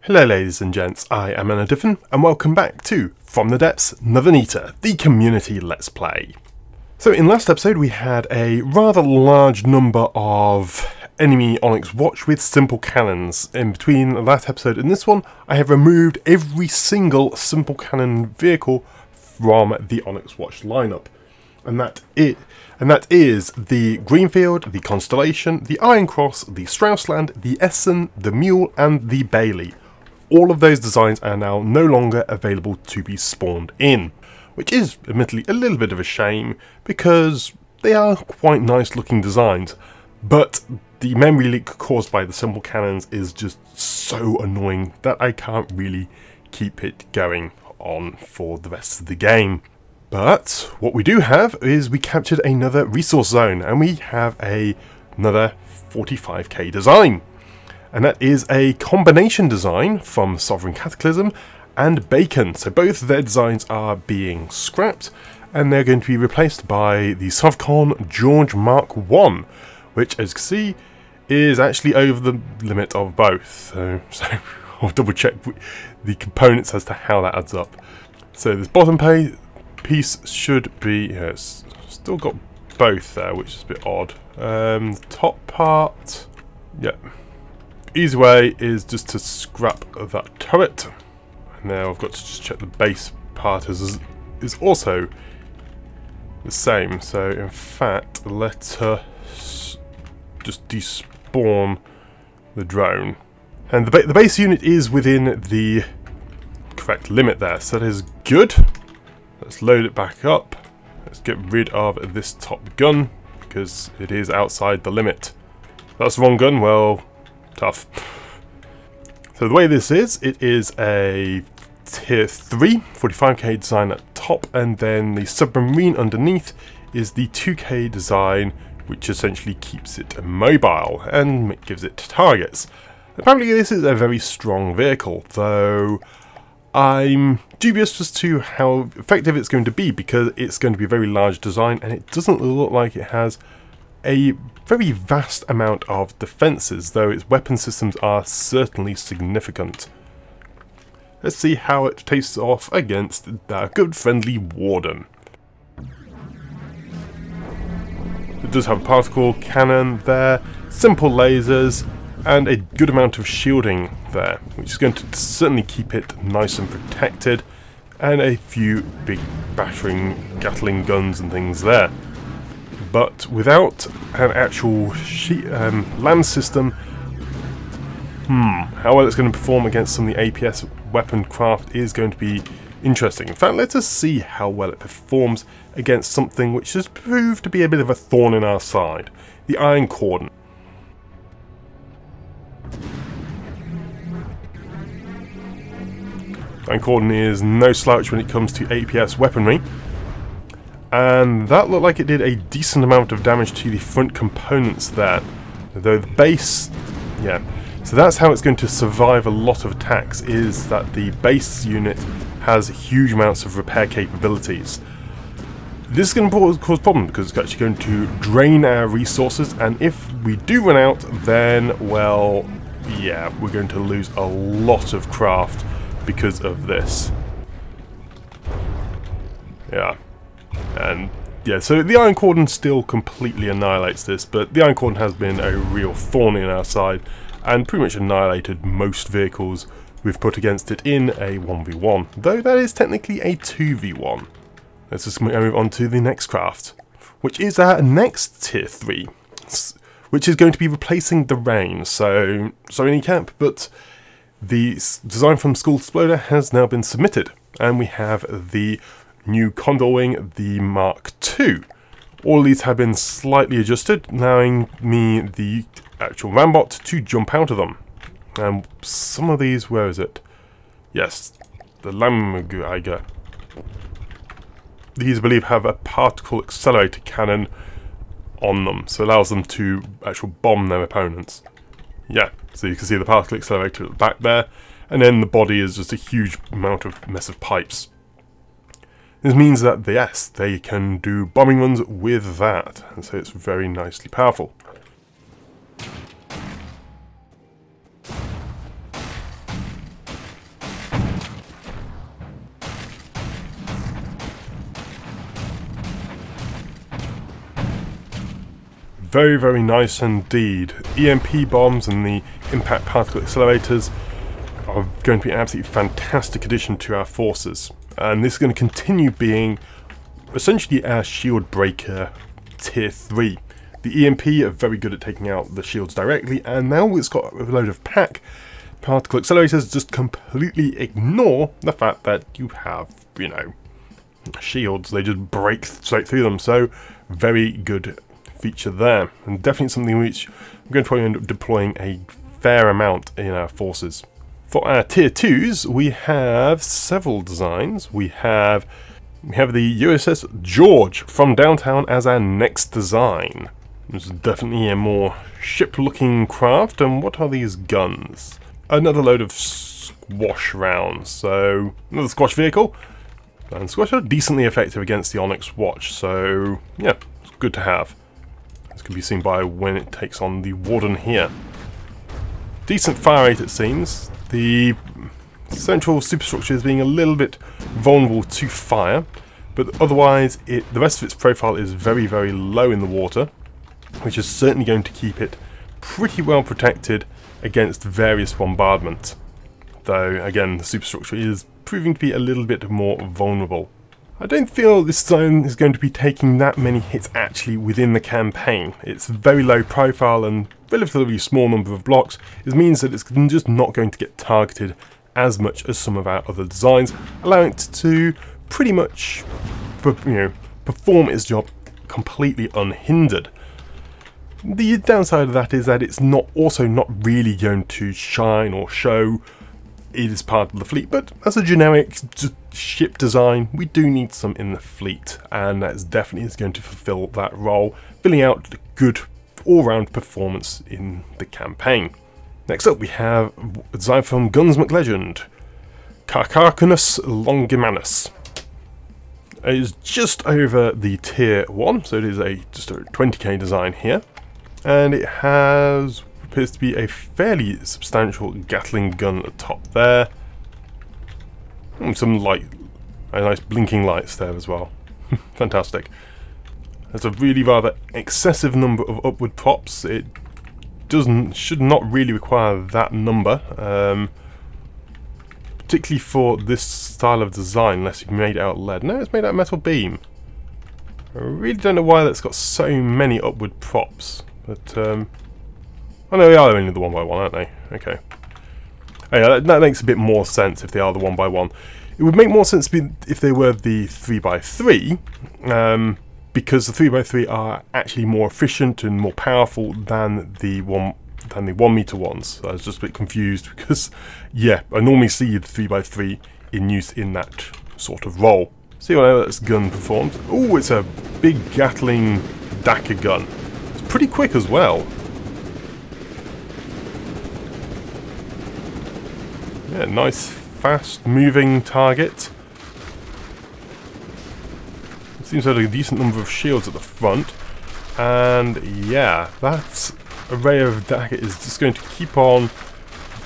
Hello ladies and gents, I am Nother Neter, and welcome back to From the Depths, Nother Neter, the community let's play. So in last episode we had a rather large number of enemy Onyx Watch with simple cannons. In between that episode and this one, I have removed every single simple cannon vehicle from the Onyx Watch lineup. And that is the Greenfield, the Constellation, the Iron Cross, the Straussland, the Essen, the Mule and the Bailey. All of those designs are now no longer available to be spawned in, which is admittedly a little bit of a shame because they are quite nice looking designs, but the memory leak caused by the simple cannons is just so annoying that I can't really keep it going on for the rest of the game. But what we do have is we captured another resource zone and we have another 45k design. And that is a combination design from Sovereign Cataclysm and Bacon. So both of their designs are being scrapped and they're going to be replaced by the Sovcon George Mark I, which as you can see is actually over the limit of both. So I'll double check the components as to how that adds up. So this bottom piece should be, it's still got both there, which is a bit odd. Top part, yeah. Easy way is just to scrap that turret. Now I've got to just check the base part is also the same. So in fact, let us just despawn the drone. And the base unit is within the correct limit there, so that is good. Let's load it back up. Let's get rid of this top gun because it is outside the limit. That's the wrong gun, well, tough. So the way this is, it is a tier 3 45k design at top, and then the submarine underneath is the 2k design, which essentially keeps it mobile and gives it targets. Apparently this is a very strong vehicle, though I'm dubious as to how effective it's going to be because it's going to be a very large design and it doesn't look like it has a very vast amount of defences, though its weapon systems are certainly significant. Let's see how it tastes off against that good friendly Warden. It does have a particle cannon there, simple lasers, and a good amount of shielding there, which is going to certainly keep it nice and protected, and a few big battering Gatling guns and things there. But without an actual land system, how well it's going to perform against some of the APS weapon craft is going to be interesting. In fact, let us see how well it performs against something which has proved to be a bit of a thorn in our side, the Iron Cordon. Iron Cordon is no slouch when it comes to APS weaponry. And that looked like it did a decent amount of damage to the front components there. Though the base, yeah. So that's how it's going to survive a lot of attacks, is that the base unit has huge amounts of repair capabilities. This is going to cause problems because it's actually going to drain our resources, and if we do run out, then, well, yeah, we're going to lose a lot of craft because of this. Yeah. And yeah, so the Iron Cordon still completely annihilates this, but the Iron Cordon has been a real thorn in our side and pretty much annihilated most vehicles we've put against it in a 1v1, though that is technically a 2v1. Let's just move on to the next craft, which is our next tier 3, which is going to be replacing the Rain. So, sorry Camp, but the design from School Exploder has now been submitted, and we have the new Condor Wing, the Mark II. All these have been slightly adjusted, allowing me the actual Rambot to jump out of them. And some of these, where is it? Yes, the Lamgeiger. These, I believe, have a particle accelerator cannon on them, so it allows them to actually bomb their opponents. Yeah, so you can see the particle accelerator at the back there, and then the body is just a huge amount of massive pipes. This means that, yes, they can do bombing runs with that, and so it's very nicely powerful. very, very nice indeed. EMP bombs and the impact particle accelerators are going to be an absolutely fantastic addition to our forces. And this is going to continue being essentially our shield breaker tier 3. The EMP are very good at taking out the shields directly, and now it's got a load of pack particle accelerators just completely ignore the fact that you have, you know, shields. They just break straight through them. So very good feature there, and definitely something which I'm going to probably end up deploying a fair amount in our forces. For our tier 2s, we have several designs. We have the USS George from Downtown as our next design. This is definitely a more ship-looking craft. And what are these guns? Another load of squash rounds. So another squash vehicle. And squash are decently effective against the Onyx Watch. So yeah, it's good to have. This can be seen by when it takes on the Warden here. Decent fire rate, it seems. The central superstructure is being a little bit vulnerable to fire, but otherwise the rest of its profile is very, very low in the water, which is certainly going to keep it pretty well protected against various bombardment. Though, again, the superstructure is proving to be a little bit more vulnerable. I don't feel this zone is going to be taking that many hits actually within the campaign. It's very low profile and relatively small number of blocks. It means that it's just not going to get targeted as much as some of our other designs, allowing it to pretty much, perform its job completely unhindered. The downside of that is that it's not really going to shine or show it is part of the fleet, but as a generic ship design, we do need some in the fleet, and that definitely is going to fulfill that role, filling out good all-round performance in the campaign. Next up, we have a design from Guns McLegend, Carcarcanus Longimanus. It is just over the tier 1, so it is just a 20k design here, and it appears to be a fairly substantial Gatling gun at the top there. And some nice blinking lights there as well. Fantastic. There's a really rather excessive number of upward props. It should not really require that number, particularly for this style of design, unless you've made it out of lead. No, it's made out of metal beam. I really don't know why that's got so many upward props, but oh no, they are only the 1x1, aren't they? Okay. Oh, yeah, that makes a bit more sense if they are the 1x1. It would make more sense if they were the 3x3, because the 3x3 are actually more efficient and more powerful than the 1 meter ones. I was just a bit confused because, yeah, I normally see the 3x3 in use in that sort of role. See how this gun performs. Oh, it's a big Gatling Dagger gun. It's pretty quick as well. Yeah, nice, fast-moving target. It seems to have a decent number of shields at the front, and yeah, that array of dagger is just going to keep on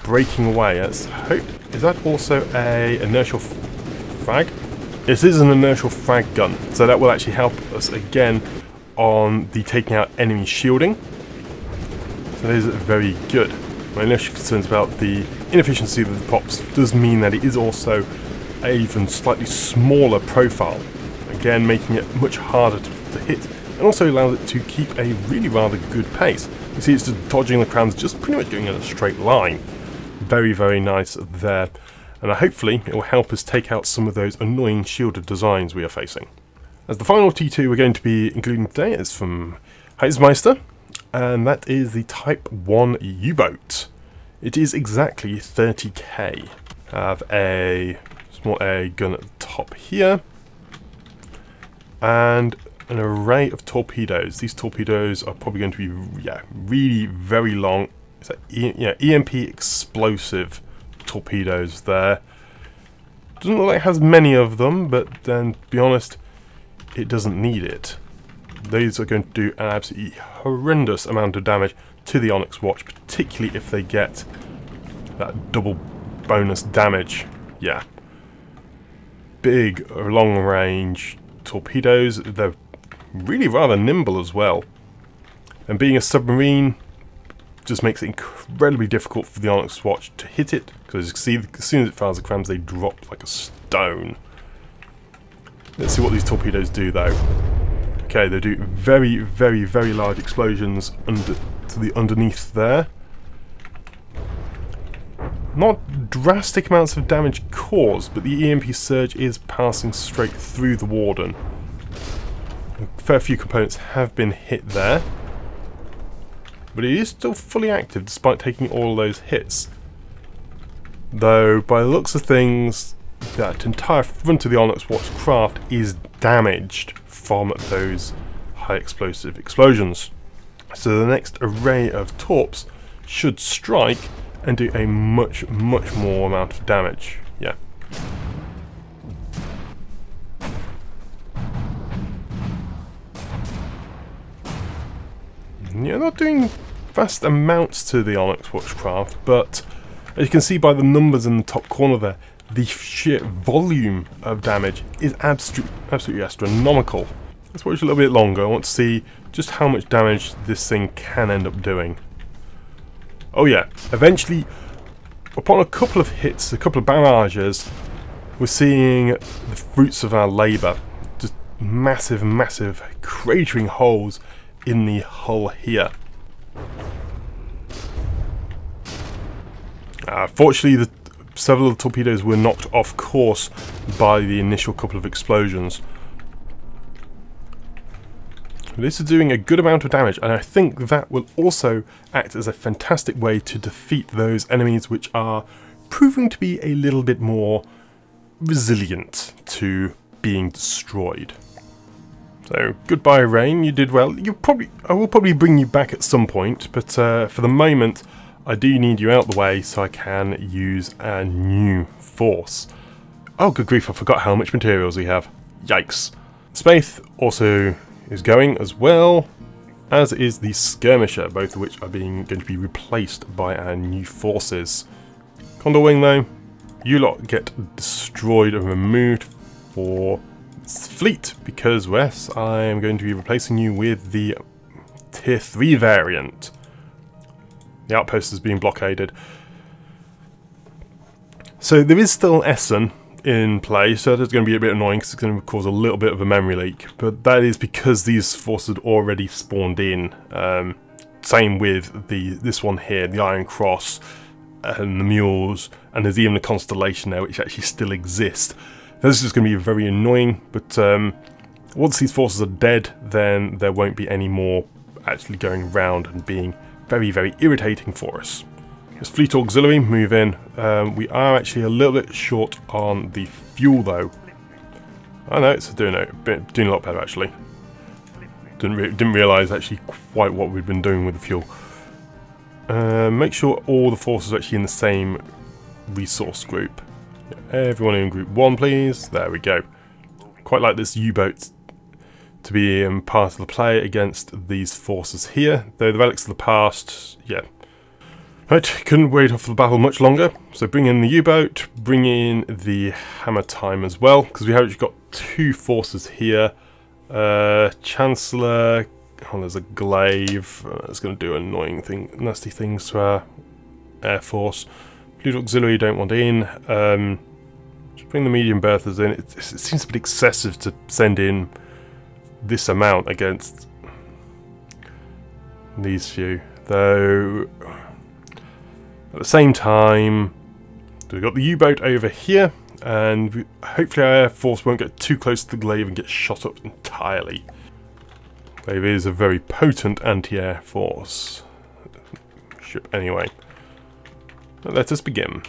breaking away. Let's hope. Is that also a inertial frag? This is an inertial frag gun, so that will actually help us again on the taking out enemy shielding. So that is very good. My initial concerns about the inefficiency of the props does mean that it is also an even slightly smaller profile, again making it much harder to hit, and also allows it to keep a really rather good pace. You see it's just dodging the crowns, just pretty much going in a straight line. Very, very nice there, and hopefully it will help us take out some of those annoying shielded designs we are facing. As the final T2 we're going to be including today is from Heismeister, and that is the Type 1 U-boat. It is exactly 30k. I have a small air gun at the top here, and an array of torpedoes. These torpedoes are probably going to be really very long. It's EMP explosive torpedoes there. Doesn't look like it has many of them, but then to be honest, it doesn't need it. These are going to do an absolutely horrendous amount of damage to the Onyx Watch, particularly if they get that double bonus damage. Yeah. Big, long range torpedoes. They're really rather nimble as well. And being a submarine just makes it incredibly difficult for the Onyx Watch to hit it, because you can see as soon as it fires the crams, they drop like a stone. Let's see what these torpedoes do though. Okay, they do very, very, very large explosions underneath there. Not drastic amounts of damage caused, but the EMP surge is passing straight through the Warden. A fair few components have been hit there, but it is still fully active despite taking all those hits. Though, by the looks of things, that entire front of the Onyx Watch craft is damaged from those high explosive explosions. So the next array of torps should strike and do a much, much more amount of damage. Yeah. Yeah, not doing vast amounts to the Onyx Watchcraft, but as you can see by the numbers in the top corner there, the sheer volume of damage is absolutely astronomical. Let's watch a little bit longer. I want to see just how much damage this thing can end up doing. Oh yeah, eventually, upon a couple of hits, a couple of barrages, we're seeing the fruits of our labour. Just massive, massive cratering holes in the hull here. Fortunately, several of the torpedoes were knocked off course by the initial couple of explosions. This is doing a good amount of damage, and I think that will also act as a fantastic way to defeat those enemies which are proving to be a little bit more resilient to being destroyed. So, goodbye Rain, you did well. I will probably bring you back at some point, but for the moment I do need you out the way so I can use a new force. Oh good grief, I forgot how much materials we have. Yikes. Spaith also is going as well, as is the Skirmisher, both of which are going to be replaced by our new forces. Condor Wing though, you lot get destroyed and removed for fleet, because Wes, I am going to be replacing you with the Tier 3 variant. The outpost is being blockaded. So there is still Essen in play, so that's going to be a bit annoying because it's going to cause a little bit of a memory leak, but that is because these forces had already spawned in. Same with this one here, the Iron Cross and the Mules, and there's even a Constellation there which actually still exists. This is going to be very annoying, but once these forces are dead, then there won't be any more actually going around and being very, very irritating for us. As Fleet Auxiliary move in, we are actually a little bit short on the fuel though. Oh no, it's doing a lot better actually. Didn't realise actually quite what we've been doing with the fuel. Make sure all the forces are actually in the same resource group. Everyone in group 1 please, there we go. Quite like this U-boat to be part of the play against these forces here, though the relics of the past, yeah. Right, couldn't wait off the battle much longer, so bring in the U-boat, bring in the hammer time as well, because we have actually got two forces here. Chancellor, oh there's a glaive, that's going to do annoying nasty things to our air force. Fleet Auxiliary don't want in, just bring the medium berthers in. It seems a bit excessive to send in this amount against these few, though at the same time we've got the U-boat over here, and hopefully our air force won't get too close to the glaive and get shot up entirely. Glaive is a very potent anti-air force ship anyway. But let us begin.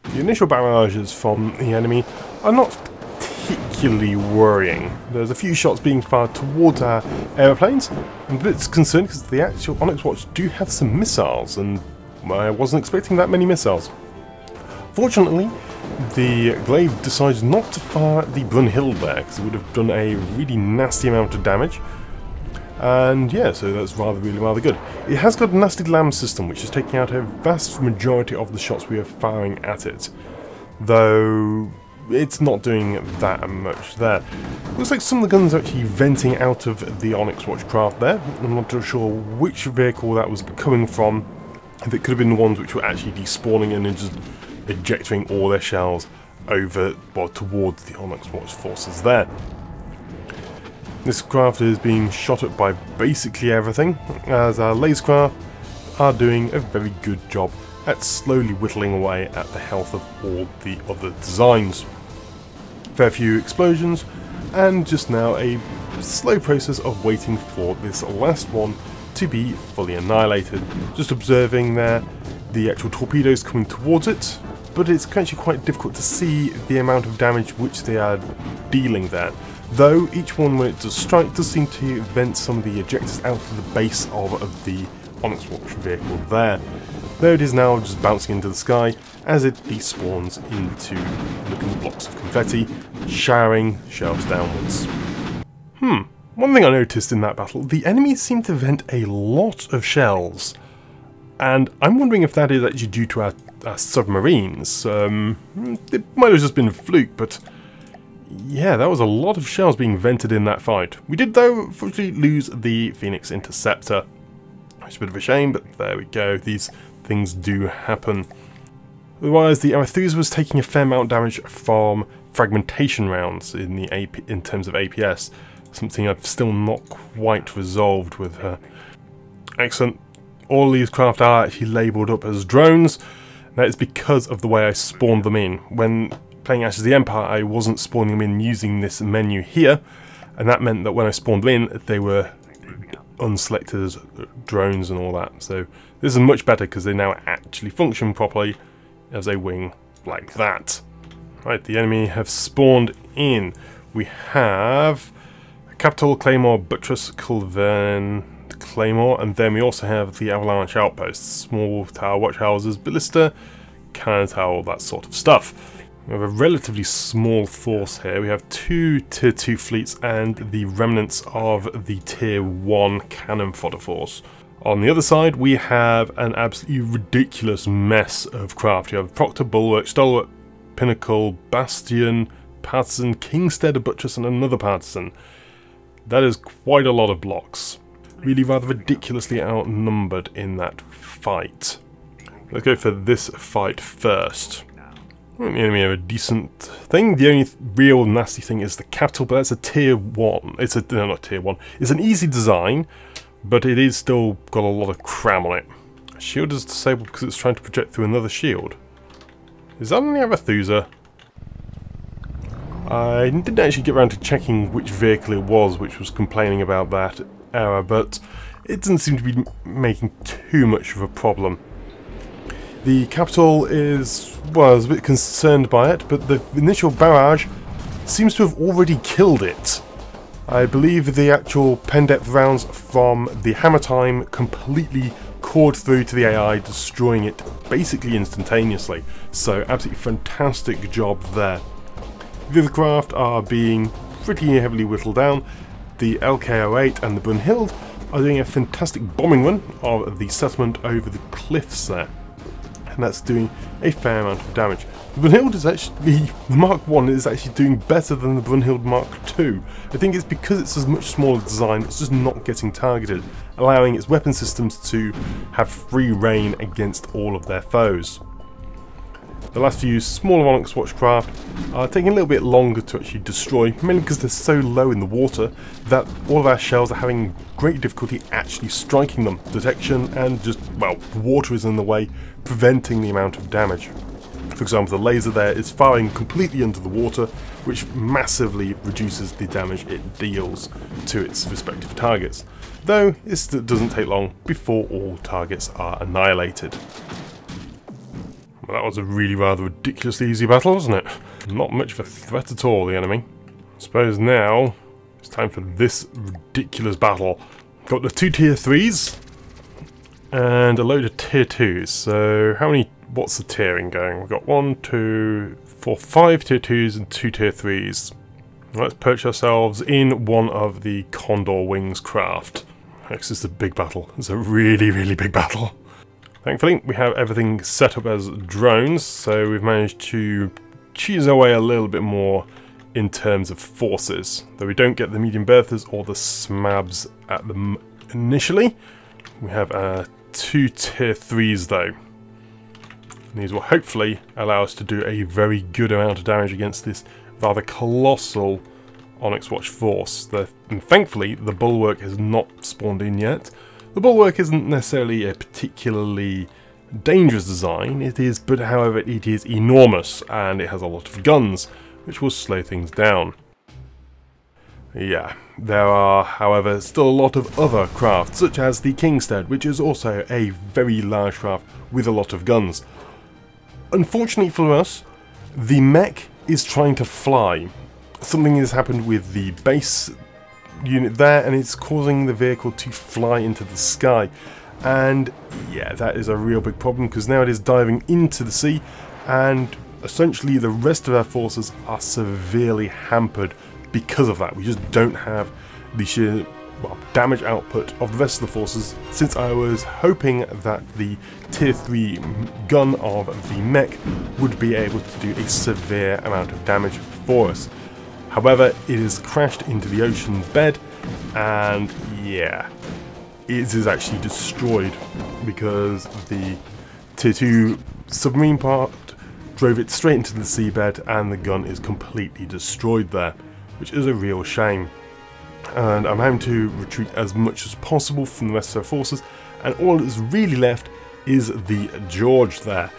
The initial barrages from the enemy are not particularly worrying. There's a few shots being fired towards our aeroplanes. I'm a bit concerned because the actual Onyx Watch do have some missiles, and I wasn't expecting that many missiles. Fortunately, the glaive decided not to fire the Brunhild there, because it would have done a really nasty amount of damage. And yeah, so that's rather good. It has got a nasty lamb system, which is taking out a vast majority of the shots we are firing at it. Though it's not doing that much there. Looks like some of the guns are actually venting out of the Onyx Watchcraft there. I'm not too sure which vehicle that was coming from. If it could have been the ones which were actually despawning and then just ejecting all their shells over, well, towards the Onyx Watch forces there. This craft is being shot at by basically everything, as our laser craft are doing a very good job at slowly whittling away at the health of all the other designs. Fair few explosions, and just now a slow process of waiting for this last one to be fully annihilated. Just observing there the actual torpedoes coming towards it, but it's actually quite difficult to see the amount of damage which they are dealing there. Though each one, when it does strike, does seem to vent some of the ejectors out of the base of the Onyx Watch vehicle there. Though it is now just bouncing into the sky as it despawns into looking blocks of confetti, showering shells downwards. One thing I noticed in that battle, the enemies seem to vent a lot of shells, and I'm wondering if that is actually due to our submarines. It might have just been a fluke, but yeah, that was a lot of shells being vented in that fight. We did, though, unfortunately lose the Phoenix Interceptor. It's a bit of a shame, but there we go. These things do happen. Otherwise, the Arethusa was taking a fair amount of damage from fragmentation rounds in terms of APS. Something I've still not quite resolved with her. Excellent. All these craft are actually labelled up as drones. That is because of the way I spawned them in. When playing Ashes of the Empire, I wasn't spawning them in using this menu here, and that meant that when I spawned them in, they were unselected as drones and all that. So this is much better because they now actually function properly as a wing like that. Right, the enemy have spawned in. We have a Capital Claymore, Buttress, Culverin, Claymore, and then we also have the Avalanche Outposts, small tower watchhouses, ballista, cannon tower, all that sort of stuff. We have a relatively small force here. We have 2 Tier 2 fleets and the remnants of the Tier 1 cannon fodder force. On the other side, we have an absolutely ridiculous mess of craft. You have Proctor, Bulwark, Stalwart, Pinnacle, Bastion, Partisan, Kingstead, Buttress, and another Partisan. That is quite a lot of blocks. Really rather ridiculously outnumbered in that fight. Let's go for this fight first. The enemy have a decent thing. The only real nasty thing is the Capital, but that's a Tier 1. No, not Tier 1. It's an easy design, but it is still got a lot of cram on it. Shield is disabled because it's trying to project through another shield. Is that on the Arethusa? I didn't actually get around to checking which vehicle it was which was complaining about that error, but it doesn't seem to be making too much of a problem. The Capital is, well, I was a bit concerned by it, but the initial barrage seems to have already killed it. I believe the actual pen depth rounds from the Hammer Time completely cored through to the AI, destroying it basically instantaneously. So absolutely fantastic job there. The other craft are being pretty heavily whittled down. The LK-08 and the Brunhild are doing a fantastic bombing run of the settlement over the cliffs there. And that's doing a fair amount of damage. The Brunhild is actually, the Mark 1 is actually doing better than the Brunhild Mark 2. I think it's because it's a much smaller design, it's just not getting targeted, allowing its weapon systems to have free reign against all of their foes. The last few smaller Onyx Watchcraft are taking a little bit longer to actually destroy, mainly because they're so low in the water that all of our shells are having great difficulty actually striking them. Detection and just, well, water is in the way, preventing the amount of damage. For example, the laser there is firing completely under the water, which massively reduces the damage it deals to its respective targets. Though, it doesn't take long before all targets are annihilated. Well, that was a really rather ridiculously easy battle, wasn't it? Not much of a threat at all, the enemy. I suppose now it's time for this ridiculous battle. Got the 2 Tier 3s and a load of Tier 2s. So what's the tiering going? We've got 1, 2, 4, 5 Tier 2s and 2 Tier 3s. Let's perch ourselves in one of the Condor Wings craft. This is a big battle. It's a really, really big battle. Thankfully, we have everything set up as drones, so we've managed to cheese our way a little bit more in terms of forces, though we don't get the medium berthers or the smabs at them initially. We have 2 tier 3s though. These will hopefully allow us to do a very good amount of damage against this rather colossal Onyx Watch force. And thankfully the bulwark has not spawned in yet. The bulwark isn't necessarily a particularly dangerous design, but however it is enormous and it has a lot of guns, which will slow things down. Yeah, there are however still a lot of other craft, such as the Kingstead, which is also a very large craft with a lot of guns. Unfortunately for us, the mech is trying to fly. Something has happened with the base unit there and it's causing the vehicle to fly into the sky. And yeah, that is a real big problem because now it is diving into the sea and essentially the rest of our forces are severely hampered because of that. We just don't have the sheer damage output of the rest of the forces, since I was hoping that the tier 3 gun of the mech would be able to do a severe amount of damage for us. However, it has crashed into the ocean bed and yeah, it is actually destroyed because the tier 2 submarine part drove it straight into the seabed and the gun is completely destroyed there, which is a real shame. And I'm having to retreat as much as possible from the rest of our forces, and all that's really left is the George there.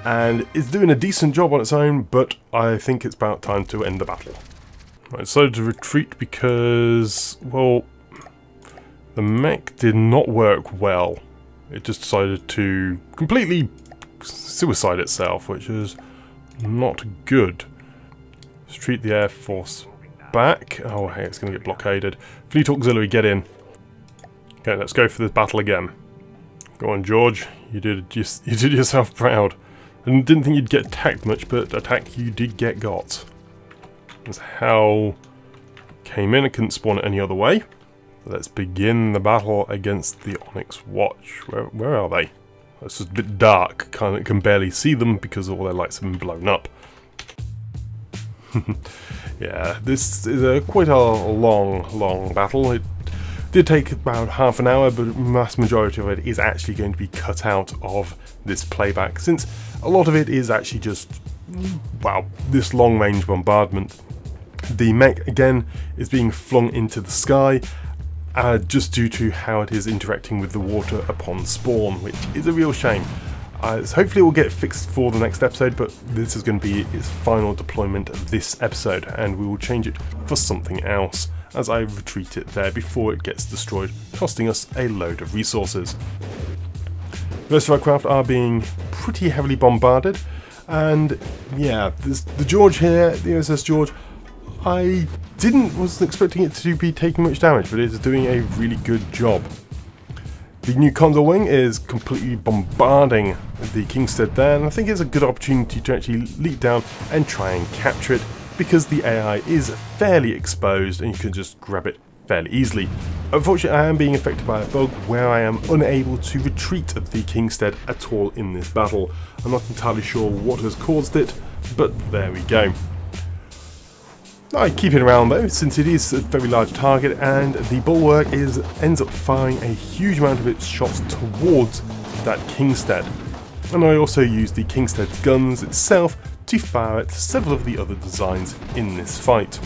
And it's doing a decent job on its own, but I think it's about time to end the battle. I decided to retreat because, well, the mech did not work well. It just decided to completely suicide itself, which is not good. Let's treat the Air Force back. Oh hey, it's going to get blockaded. Fleet Auxiliary, get in. Okay, let's go for this battle again. Go on, George. You did yourself proud. I didn't think you'd get attacked much, but attack you did get got. That's how came in. I couldn't spawn it any other way. Let's begin the battle against the Onyx Watch. Where are they? It's just a bit dark. Can barely see them because all their lights have been blown up. Yeah, this is quite a long battle. It did take about half an hour, but the vast majority of it is actually going to be cut out of this playback, since a lot of it is actually just, wow, this long-range bombardment. The mech, again, is being flung into the sky, just due to how it is interacting with the water upon spawn, which is a real shame. Hopefully it will get fixed for the next episode, but this is going to be its final deployment of this episode, and we will change it for something else as I retreat it there before it gets destroyed, costing us a load of resources. The rest of our craft are being pretty heavily bombarded, and yeah, the George here, the USS George, I wasn't expecting it to be taking much damage, but it is doing a really good job. The new Condor Wing is completely bombarding the Kingstead there, and I think it's a good opportunity to actually leap down and try and capture it, because the AI is fairly exposed and you can just grab it fairly easily. Unfortunately, I am being affected by a bug where I am unable to retreat the Kingstead at all in this battle. I'm not entirely sure what has caused it, but there we go. I keep it around though, since it is a very large target, and the bulwark ends up firing a huge amount of its shots towards that Kingstead. And I also use the Kingstead's guns itself to fire at several of the other designs in this fight.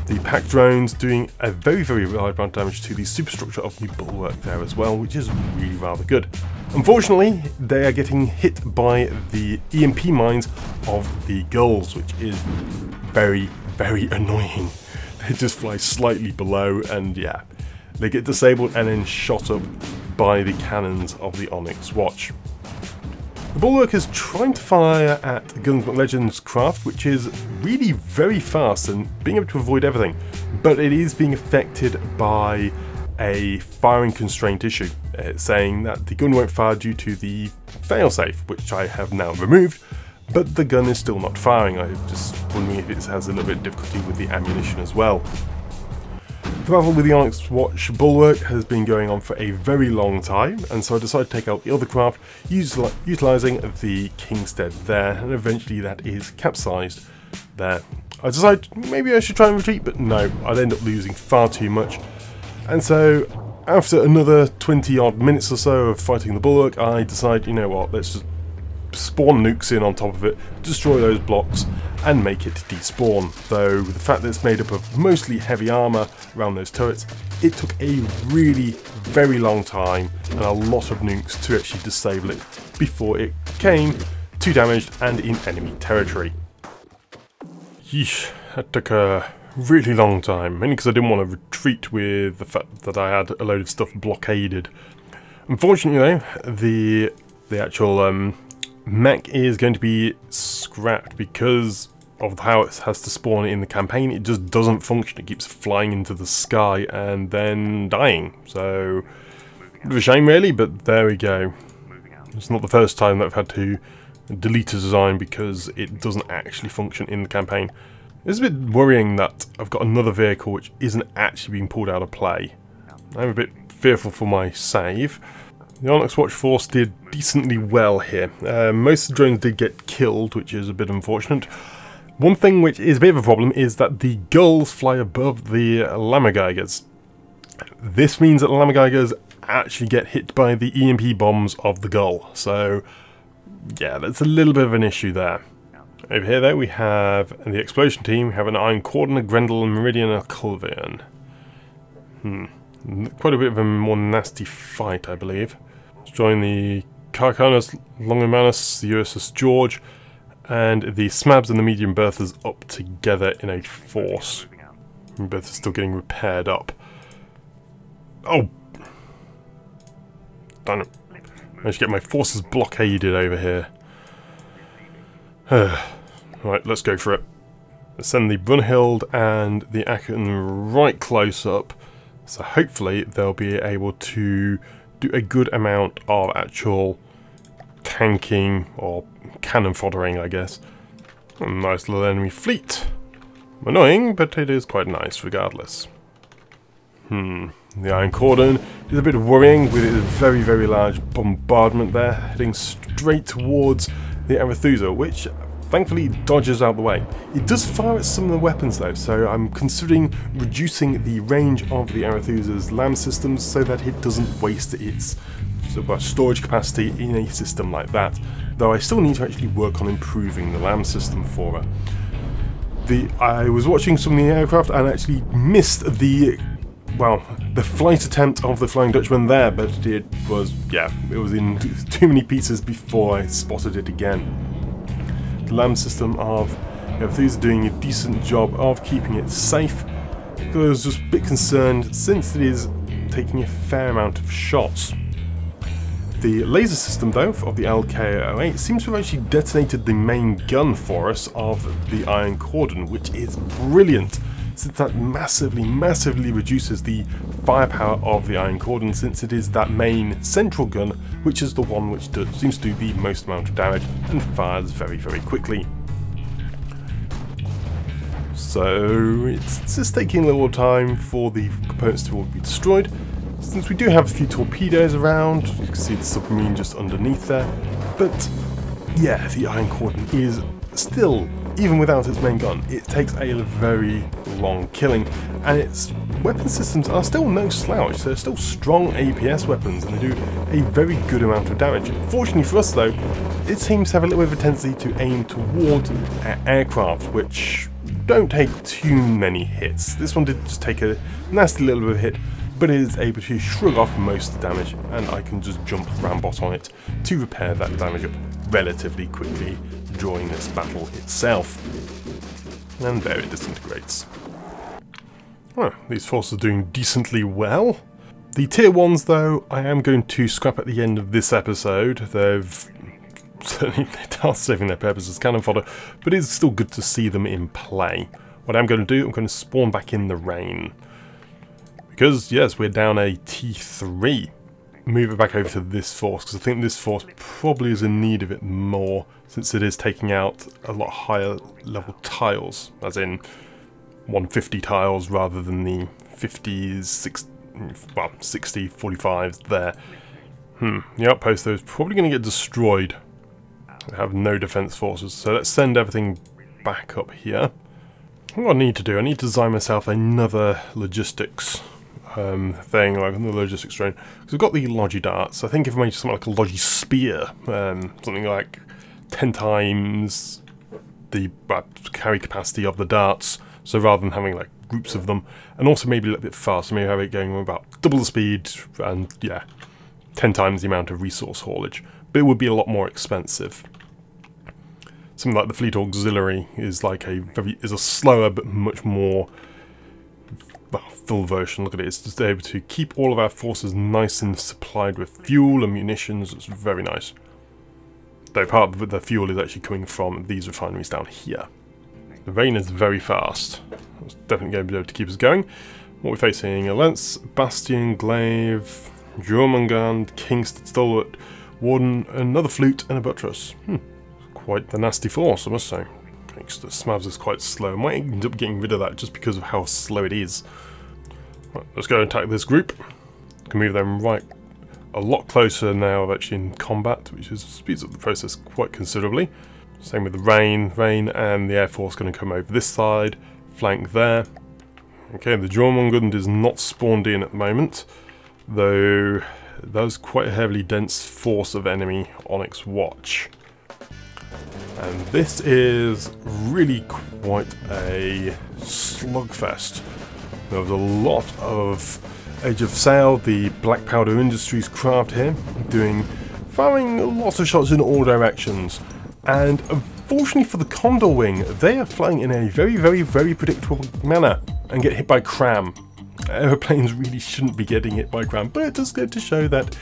The pack drones doing a very large amount of damage to the superstructure of the bulwark there as well, which is really rather good. Unfortunately, they are getting hit by the EMP mines of the gulls, which is very annoying. They just fly slightly below and yeah, they get disabled and then shot up by the cannons of the Onyx Watch. The bulwark is trying to fire at Guns Legend's craft, which is really very fast and being able to avoid everything, but it is being affected by a firing constraint issue. It's saying that the gun won't fire due to the failsafe, which I have now removed, but the gun is still not firing. I'm just wondering if it has a little bit of difficulty with the ammunition as well. The battle with the Onyx Watch bulwark has been going on for a very long time, and so I decided to take out the other craft, utilising the Kingstead there, and eventually that is capsized there. I decided maybe I should try and retreat, but no, I'd end up losing far too much. And so, after another 20 odd minutes or so of fighting the bulwark, I decided, you know what, let's just spawn nukes in on top of it, destroy those blocks, and make it despawn. Though, with the fact that it's made up of mostly heavy armour around those turrets, it took a really very long time and a lot of nukes to actually disable it before it came too damaged and in enemy territory. Yeesh, that took a really long time, mainly because I didn't want to retreat with the fact that I had a load of stuff blockaded. Unfortunately though, the actual mech is going to be scrapped because of how it has to spawn in the campaign. It just doesn't function. It keeps flying into the sky and then dying. So, a bit of a shame really, but there we go. It's not the first time that I've had to delete a design because it doesn't actually function in the campaign. It's a bit worrying that I've got another vehicle which isn't actually being pulled out of play. I'm a bit fearful for my save. The Onyx Watch Force did decently well here. Most of the drones did get killed, which is a bit unfortunate. One thing which is a bit of a problem is that the gulls fly above the Lammergeigers. This means that the Lammergeigers actually get hit by the EMP bombs of the gull. So, yeah, that's a little bit of an issue there. Over here, though, we have the explosion team. We have an Iron Cordon, a Grendel, a Meridian, and a Culveon. Quite a bit of a more nasty fight, I believe. Let's join the Carcanus, Longomanus, the USS George, and the Smabs and the Medium Berthas up together in a force. And both are still getting repaired up. Oh! Darn it. I managed to get my forces blockaded over here. Right, let's go for it. Let's send the Brunhild and the Aken right close up. So hopefully they'll be able to do a good amount of actual tanking or cannon foddering, I guess. A nice little enemy fleet. Annoying, but it is quite nice regardless. The Iron Cordon is a bit worrying with its very, very large bombardment there, heading straight towards the Arethusa, which thankfully dodges out the way. It does fire at some of the weapons though, so I'm considering reducing the range of the Arethusa's LAM systems so that it doesn't waste its storage capacity in a system like that, though I still need to actually work on improving the LAM system for her. I was watching some of the aircraft and actually missed the flight attempt of the Flying Dutchman there, but it was in too many pieces before I spotted it again. The LAM system of Arethusa doing a decent job of keeping it safe, because I was just a bit concerned since it is taking a fair amount of shots. The laser system though of the LK-08 seems to have actually detonated the main gun for us of the Iron Cordon, which is brilliant, since that massively reduces the firepower of the Iron Cordon, since it is that main central gun which is the one which seems to do the most amount of damage and fires very, very quickly. So it's just taking a little time for the components to all be destroyed. Since we do have a few torpedoes around, you can see the submarine just underneath there, but yeah, the Iron Cordon is still, even without its main gun, it takes a very long killing, and its weapon systems are still no slouch. They're still strong APS weapons, and they do a very good amount of damage. Fortunately for us though, it seems to have a little bit of a tendency to aim towards aircraft, which don't take too many hits. This one did just take a nasty little bit of a hit, but it is able to shrug off most of the damage, and I can just jump Rambot on it to repair that damage up relatively quickly during this battle itself. And there it disintegrates. Well, these forces are doing decently well. The tier 1s though, I am going to scrap at the end of this episode. They are serving their purpose as cannon fodder, but it's still good to see them in play. What I'm going to do, I'm going to spawn back in the rain. Because, yes, we're down a T3. Move it back over to this force, because I think this force probably is in need of it more, since it is taking out a lot higher level tiles, as in 150 tiles rather than the 50s, 60, 45s there. The outpost though is probably going to get destroyed. They have no defense forces, so let's send everything back up here. What I need to do, I need to design myself another logistics thing, like another logistics drone. Because I've got the Logi darts. I think if I made something like a Logi spear, something like 10 times the carry capacity of the darts, so rather than having like groups of them, and also maybe a little bit faster, maybe have it going about double the speed, and yeah, 10 times the amount of resource haulage. But it would be a lot more expensive. Something like the Fleet Auxiliary is like a slower but much more full version. Look at it, it's just able to keep all of our forces nice and supplied with fuel and munitions. It's very nice. Though part of the fuel is actually coming from these refineries down here. The rain is very fast. It's definitely going to be able to keep us going. What we're facing: a Lance, Bastion, Glaive, Jormungand, Kingstead, Stalwart, Warden, another Flute, and a Buttress. Quite the nasty force, I must say. The Smavs is quite slow. I might end up getting rid of that just because of how slow it is. Right, let's go and attack this group. Can move them right a lot closer now actually in combat, which speeds up the process quite considerably. Same with the rain and the Air Force going to come over this side, flank there. Okay, the Jormungand is not spawned in at the moment, though there's quite a heavily dense force of enemy on its watch. And this is really quite a slugfest. There was a lot of Age of Sail, the Black Powder Industries craft here, firing lots of shots in all directions. And unfortunately for the Condor Wing, they are flying in a very, very, very predictable manner and get hit by Cram. Aeroplanes really shouldn't be getting hit by Cram, but it does go to show that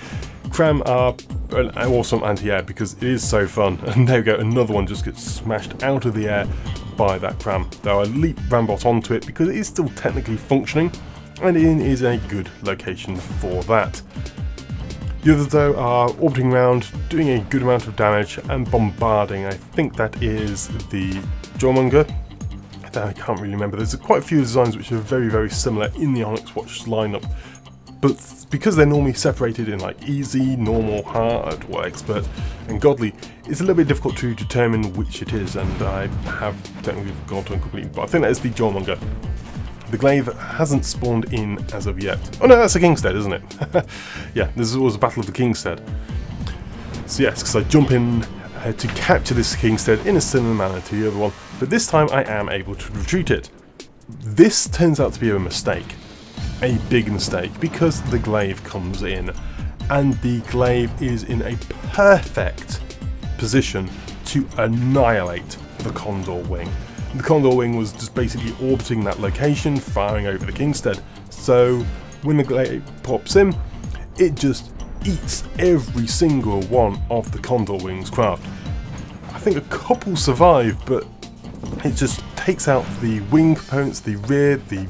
Cram are an awesome anti-air because it is so fun. And there we go, another one just gets smashed out of the air by that Cram. Though I leap Rambot onto it because it is still technically functioning, and it is a good location for that. The others though are orbiting around, doing a good amount of damage and bombarding. I think that is the Jormungand. I can't really remember. There's quite a few designs which are very, very similar in the Onyx Watch lineup, but because they're normally separated in like easy, normal, hard, or expert, and godly, it's a little bit difficult to determine which it is, and I have technically forgotten completely, but I think that is the Jormungand. The Glaive hasn't spawned in as of yet. Oh no, that's a Kingstead, isn't it? Yeah, this was a Battle of the Kingstead. So yes, because I jump in to capture this Kingstead in a similar manner to the other one, but this time I am able to retreat it. This turns out to be a mistake. A big mistake, because the Glaive comes in, and the Glaive is in a perfect position to annihilate the Condor Wing. The Condor Wing was just basically orbiting that location, firing over the Kingstead. So when the Glaive pops in, it just eats every single one of the Condor Wing's craft. I think a couple survive, but it just takes out the wing components, the rear, the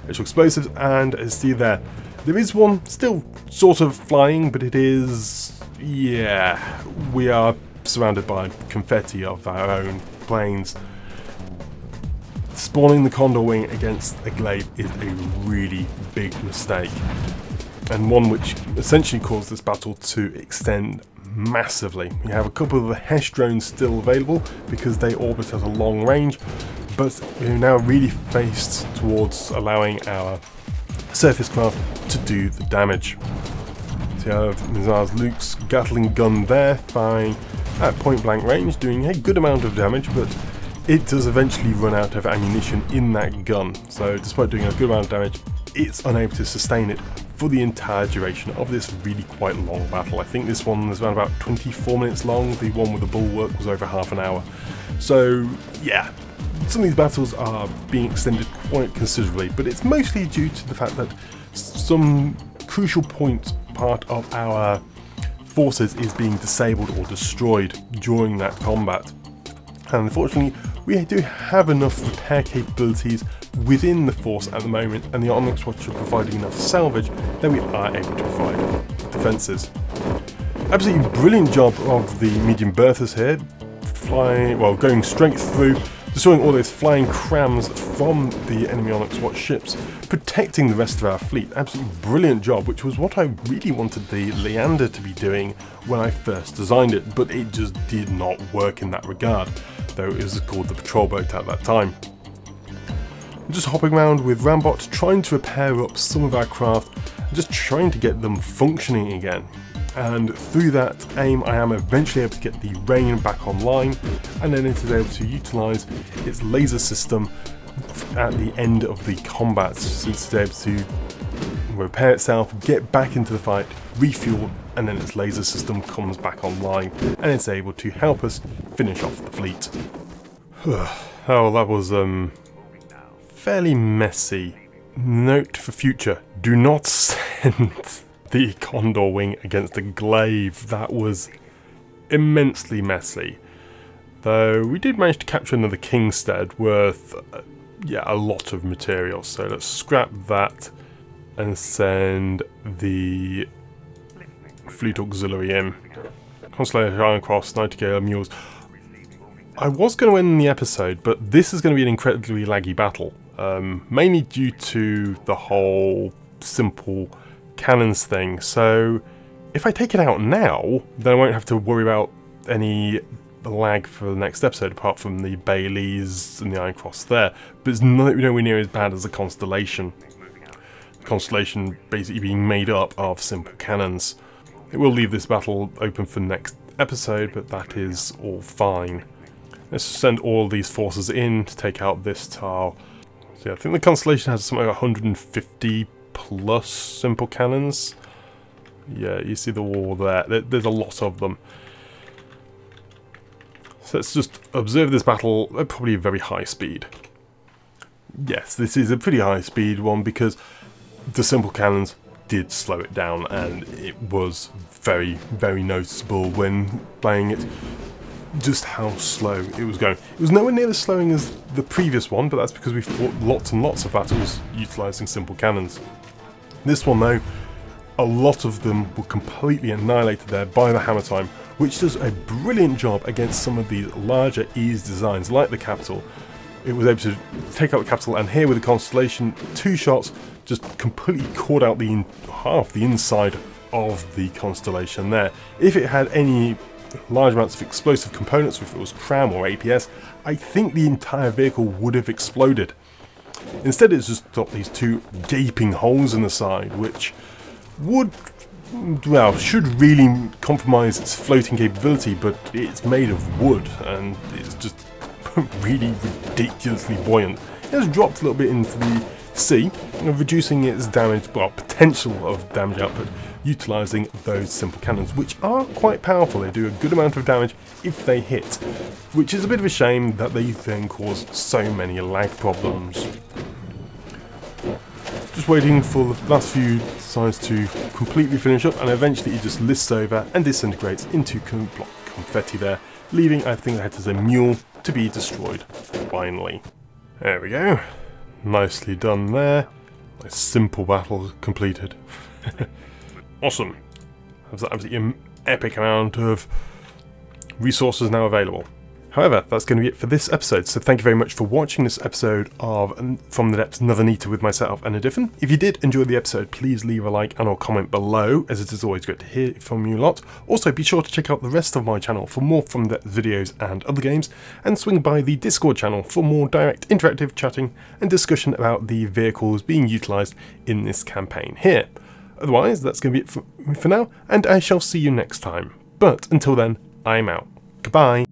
actual explosives, and as see there, there is one still sort of flying, but it is, yeah, we are surrounded by confetti of our own planes. Spawning the Condor Wing against a Glaive is a really big mistake, and one which essentially caused this battle to extend massively. You have a couple of the Hesh drones still available because they orbit at a long range, but we're now really faced towards allowing our surface craft to do the damage. So you have Nizar's Luke's Gatling gun there, firing at point blank range, doing a good amount of damage, but it does eventually run out of ammunition in that gun. So despite doing a good amount of damage, it's unable to sustain it for the entire duration of this really quite long battle. I think this one was around about 24 minutes long, the one with the bulwark was over half an hour. So yeah, some of these battles are being extended quite considerably, but it's mostly due to the fact that some crucial part of our forces is being disabled or destroyed during that combat. And unfortunately, we do have enough repair capabilities within the force at the moment, and the Onyx Watch are providing enough salvage that we are able to provide defences. Absolutely brilliant job of the medium berthers here, flying, well, going straight through, destroying all those flying crams from the enemy Onyx Watch ships, protecting the rest of our fleet. Absolutely brilliant job, which was what I really wanted the Leander to be doing when I first designed it, but it just did not work in that regard, though it was called the patrol boat at that time. I'm just hopping around with Rambot, trying to repair up some of our craft, and just trying to get them functioning again. And through that aim I am eventually able to get the Rain back online, and then it is able to utilise its laser system at the end of the combat, since it's able to repair itself, get back into the fight, refuel, and then its laser system comes back online and it's able to help us finish off the fleet. Oh, that was fairly messy. Note for future, do not send the Condor Wing against a glaive. That was immensely messy. Though we did manage to capture another Kingstead worth yeah, a lot of material. So let's scrap that and send the Fleet Auxiliary in. Constellation Iron Cross, Nightingale, Mules. I was going to end the episode, but this is going to be an incredibly laggy battle. Mainly due to the whole simple cannons thing. So if I take it out now, then I won't have to worry about any lag for the next episode, apart from the Baileys and the Iron Cross there. But it's nowhere near as bad as the Constellation. The Constellation basically being made up of simple cannons. It will leave this battle open for the next episode, but that is all fine. Let's send all these forces in to take out this tile. So yeah, I think the Constellation has something like 150 plus simple cannons. Yeah, you see the wall there. There's a lot of them. So let's just observe this battle at probably a very high speed. Yes, this is a pretty high speed one because the simple cannons did slow it down, and it was very, very noticeable when playing it just how slow it was going. It was nowhere near as slowing as the previous one, but that's because we fought lots and lots of battles utilising simple cannons. This one though, a lot of them were completely annihilated there by the Hammer Time, which does a brilliant job against some of these larger ease designs like the Capital. It was able to take out the Capital, and here with the Constellation, 2 shots just completely caught out the half the inside of the Constellation there. If it had any large amounts of explosive components, if it was CRAM or APS, I think the entire vehicle would have exploded. Instead it's just got these 2 gaping holes in the side, which would, well, should really compromise its floating capability, but it's made of wood and it's just really ridiculously buoyant. It has dropped a little bit into the sea, reducing its damage, well, potential of damage output, utilising those simple cannons, which are quite powerful. They do a good amount of damage if they hit, which is a bit of a shame that they then cause so many lag problems. Just waiting for the last few signs to completely finish up, and eventually it just lists over and disintegrates into confetti there, leaving, I think that is a mule, to be destroyed finally. There we go. Nicely done there. A simple battle completed. Awesome. There's an absolutely epic amount of resources now available. However, that's going to be it for this episode, so thank you very much for watching this episode of From the Depths, Nother Neter with myself and a Diffin. If you did enjoy the episode, please leave a like and or comment below, as it is always great to hear from you lot. Also, be sure to check out the rest of my channel for more From the Depths videos and other games, and swing by the Discord channel for more direct interactive chatting and discussion about the vehicles being utilised in this campaign here. Otherwise, that's going to be it for now, and I shall see you next time. But until then, I'm out. Goodbye.